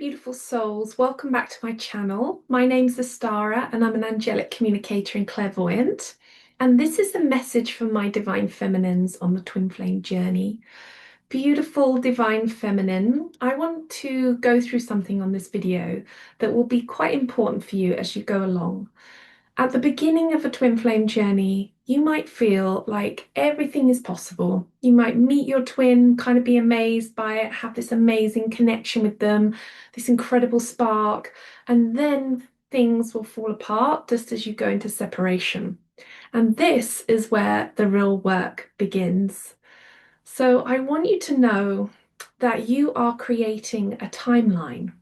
beautiful souls. Welcome back to my channel. My name's Astara and I'm an angelic communicator and clairvoyant. And this is the message from my divine feminines on the twin flame journey. Beautiful divine feminine, I want to go through something on this video that will be quite important for you as you go along. At the beginning of a twin flame journey, you might feel like everything is possible. You might meet your twin, kind of be amazed by it, have this amazing connection with them, this incredible spark, and then things will fall apart just as you go into separation. And this is where the real work begins. So I want you to know that you are creating a timeline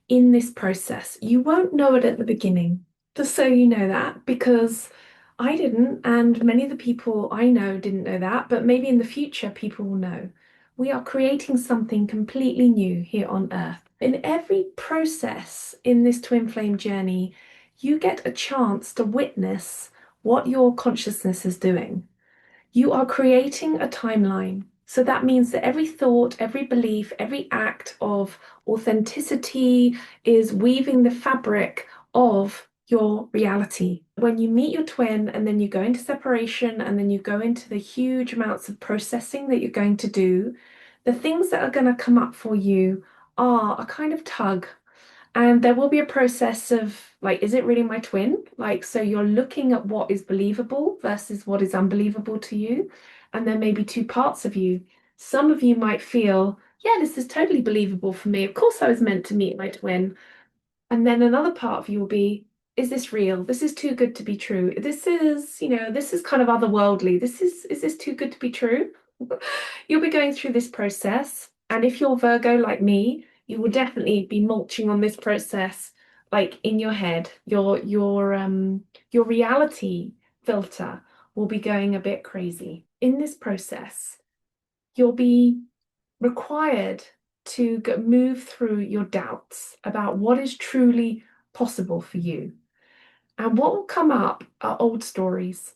in this process. You won't know it at the beginning, just so you know that, because I didn't, and many of the people I know didn't know that, but maybe in the future people will know. We are creating something completely new here on Earth. In every process in this twin flame journey, you get a chance to witness what your consciousness is doing. You are creating a timeline. So that means that every thought, every belief, every act of authenticity is weaving the fabric of your reality. When you meet your twin and then you go into separation and then you go into the huge amounts of processing that you're going to do, the things that are going to come up for you are a kind of tug. And there will be a process of like, is it really my twin? Like, so you're looking at what is believable versus what is unbelievable to you. And there may be two parts of you. Some of you might feel, yeah, this is totally believable for me. Of course, I was meant to meet my twin. And then another part of you will be, is this real? This is too good to be true. This is, this is kind of otherworldly. Is this too good to be true? You'll be going through this process. And if you're Virgo like me, you will definitely be mulching on this process, like in your head. Your reality filter will be going a bit crazy. In this process, you'll be required to move through your doubts about what is truly possible for you. And what will come up are old stories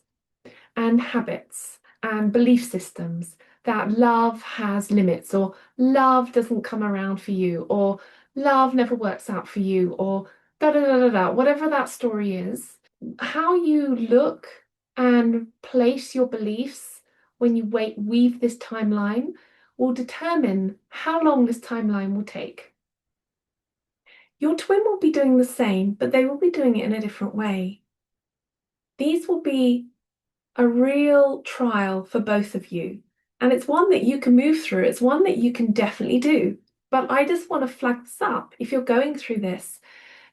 and habits and belief systems that love has limits, or love doesn't come around for you, or love never works out for you, or da da da da da, whatever that story is. How you look and place your beliefs when you weave this timeline will determine how long this timeline will take. Your twin will be doing the same, but they will be doing it in a different way. These will be a real trial for both of you. And it's one that you can move through. It's one that you can definitely do. But I just want to flag this up. If you're going through this,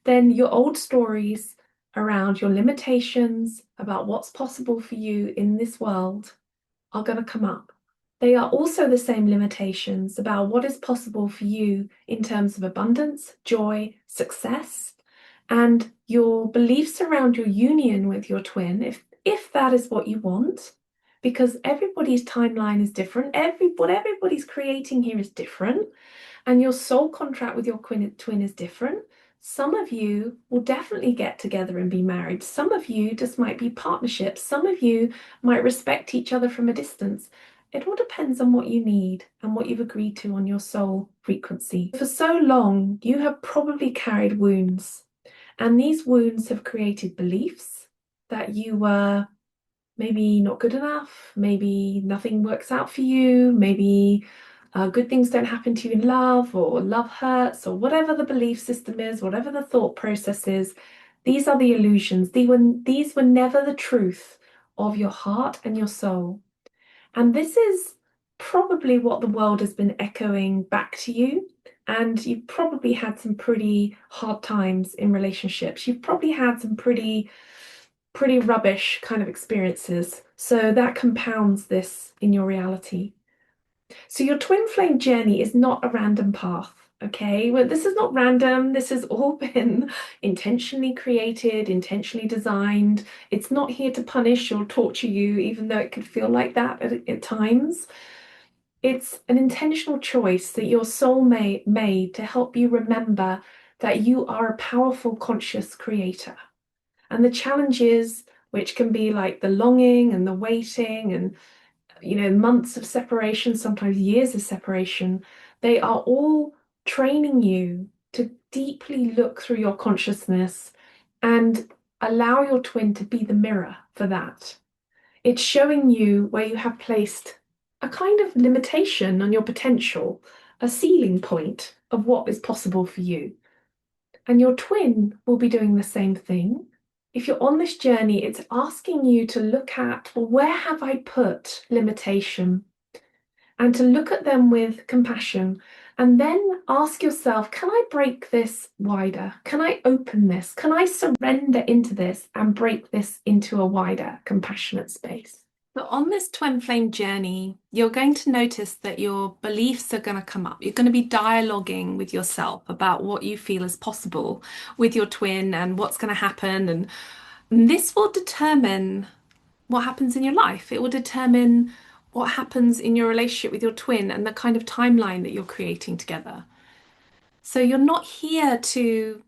then your old stories around your limitations, about what's possible for you in this world, are going to come up. They are also the same limitations about what is possible for you in terms of abundance, joy, success, and your beliefs around your union with your twin, if that is what you want, because everybody's timeline is different. What everybody's creating here is different, and your soul contract with your twin is different. Some of you will definitely get together and be married. Some of you just might be partnerships. Some of you might respect each other from a distance. It all depends on what you need and what you've agreed to on your soul frequency. For so long, you have probably carried wounds, and these wounds have created beliefs that you were maybe not good enough, maybe nothing works out for you, maybe good things don't happen to you in love, or love hurts, or whatever the belief system is, whatever the thought process is. These are the illusions. These were never the truth of your heart and your soul. And this is probably what the world has been echoing back to you. And you've probably had some pretty hard times in relationships. You've probably had some pretty rubbish kind of experiences. So that compounds this in your reality. So your twin flame journey is not a random path, okay? Well, this is not random. This has all been intentionally created, intentionally designed. It's not here to punish or torture you, even though it could feel like that at times. It's an intentional choice that your soul made to help you remember that you are a powerful, conscious creator. And the challenges, which can be like the longing and the waiting and months of separation, sometimes years of separation, they are all training you deeply look through your consciousness and allow your twin to be the mirror for that. It's showing you where you have placed a kind of limitation on your potential, a ceiling point of what is possible for you. And your twin will be doing the same thing. If you're on this journey, it's asking you to look at, well, where have I put limitation? And to look at them with compassion and then ask yourself, can I break this wider? Can I open this? Can I surrender into this and break this into a wider, compassionate space? So on this twin flame journey, you're going to notice that your beliefs are going to come up. You're going to be dialoguing with yourself about what you feel is possible with your twin and what's going to happen. And this will determine what happens in your life. It will determine what happens in your relationship with your twin and the kind of timeline that you're creating together. So you're not here to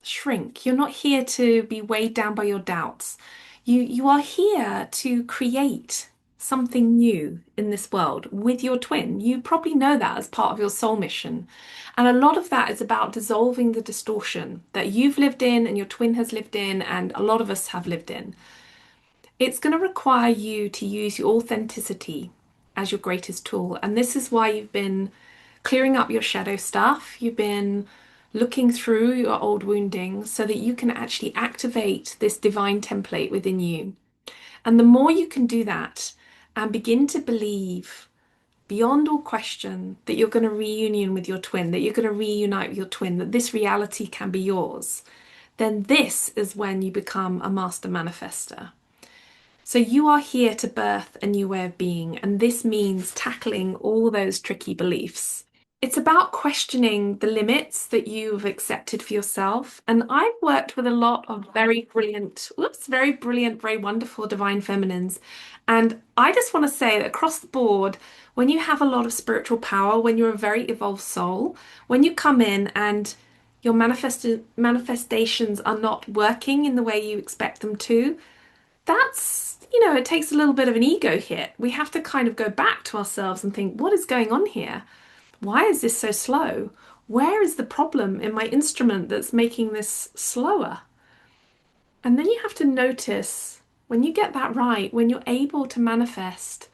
shrink. You're not here to be weighed down by your doubts. You are here to create something new in this world with your twin. You probably know that as part of your soul mission. And a lot of that is about dissolving the distortion that you've lived in and your twin has lived in, and a lot of us have lived in. It's going to require you to use your authenticity as your greatest tool. And this is why you've been clearing up your shadow stuff. You've been looking through your old wounding so that you can actually activate this divine template within you. And the more you can do that and begin to believe beyond all question that you're going to reunion with your twin, that you're going to reunite with your twin, that this reality can be yours, then this is when you become a master manifester. So you are here to birth a new way of being, and this means tackling all those tricky beliefs. It's about questioning the limits that you've accepted for yourself. And I've worked with a lot of very brilliant, very wonderful divine feminines. And I just want to say that across the board, when you have a lot of spiritual power, when you're a very evolved soul, when you come in and your manifestations are not working in the way you expect them to, that's, it takes a little bit of an ego hit. We have to kind of go back to ourselves and think, what is going on here? Why is this so slow? Where is the problem in my instrument that's making this slower? And then you have to notice when you get that right, when you're able to manifest,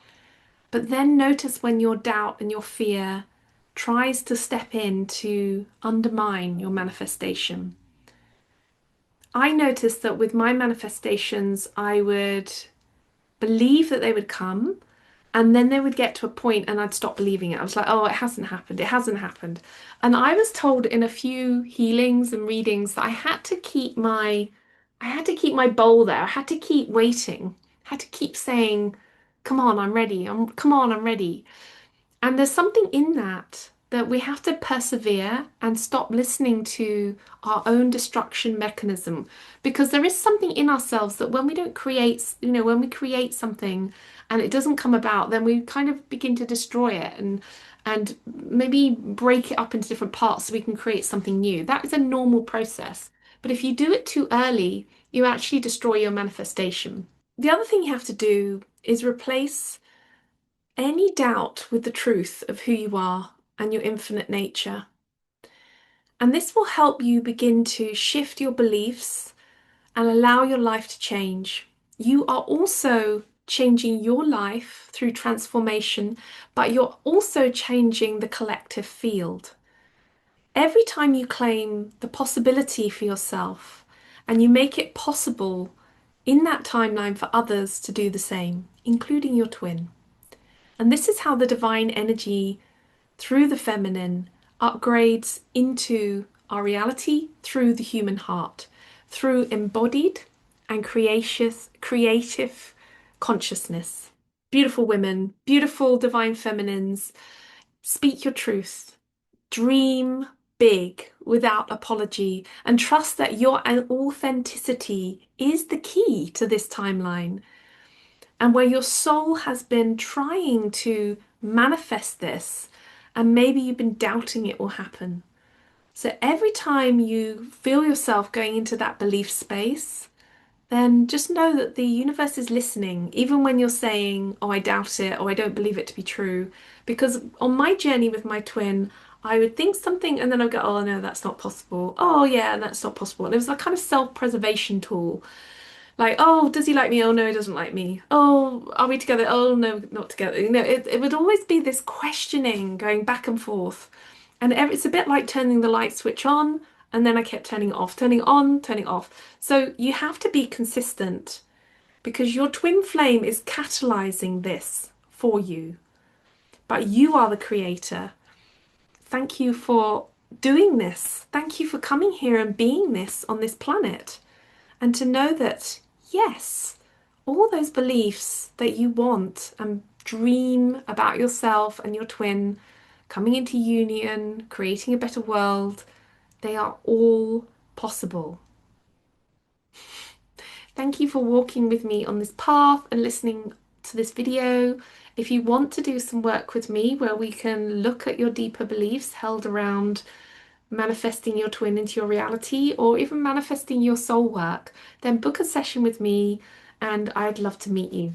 but then notice when your doubt and your fear tries to step in to undermine your manifestation. I noticed that with my manifestations, I would believe that they would come, and then they would get to a point and I'd stop believing it. I was like, oh, it hasn't happened. It hasn't happened. And I was told in a few healings and readings that I had to keep my bowl there. I had to keep waiting. I had to keep saying, come on, I'm ready. Come on, I'm ready. And there's something in that we have to persevere and stop listening to our own destruction mechanism, because there is something in ourselves that when we don't create, when we create something and it doesn't come about, then we kind of begin to destroy it and maybe break it up into different parts so we can create something new. That is a normal process. But if you do it too early, you actually destroy your manifestation. The other thing you have to do is replace any doubt with the truth of who you are and your infinite nature. And this will help you begin to shift your beliefs and allow your life to change. You are also changing your life through transformation, but you're also changing the collective field. Every time you claim the possibility for yourself and you make it possible in that timeline for others to do the same, including your twin. And this is how the divine energy through the feminine upgrades into our reality through the human heart, through embodied and creative consciousness. Beautiful women, beautiful divine feminines, speak your truth, dream big without apology, and trust that your authenticity is the key to this timeline. And where your soul has been trying to manifest this, and maybe you've been doubting it will happen. So every time you feel yourself going into that belief space, then just know that the universe is listening, even when you're saying, oh, I doubt it, or I don't believe it to be true. Because on my journey with my twin, I would think something and then I'd go, oh no, that's not possible. Oh yeah, and that's not possible. And it was a kind of self-preservation tool. Like, oh, does he like me? Oh no, he doesn't like me. Oh, are we together? Oh no, not together. It would always be this questioning going back and forth. And it's a bit like turning the light switch on, and then I kept turning it off, turning it on, turning it off. So you have to be consistent because your twin flame is catalyzing this for you, but you are the creator. Thank you for doing this. Thank you for coming here and being this on this planet. And to know that, yes, all those beliefs that you want and dream about yourself and your twin coming into union, creating a better world, they are all possible. Thank you for walking with me on this path and listening to this video. If you want to do some work with me where we can look at your deeper beliefs held around manifesting your twin into your reality or even manifesting your soul work, then book a session with me and I'd love to meet you.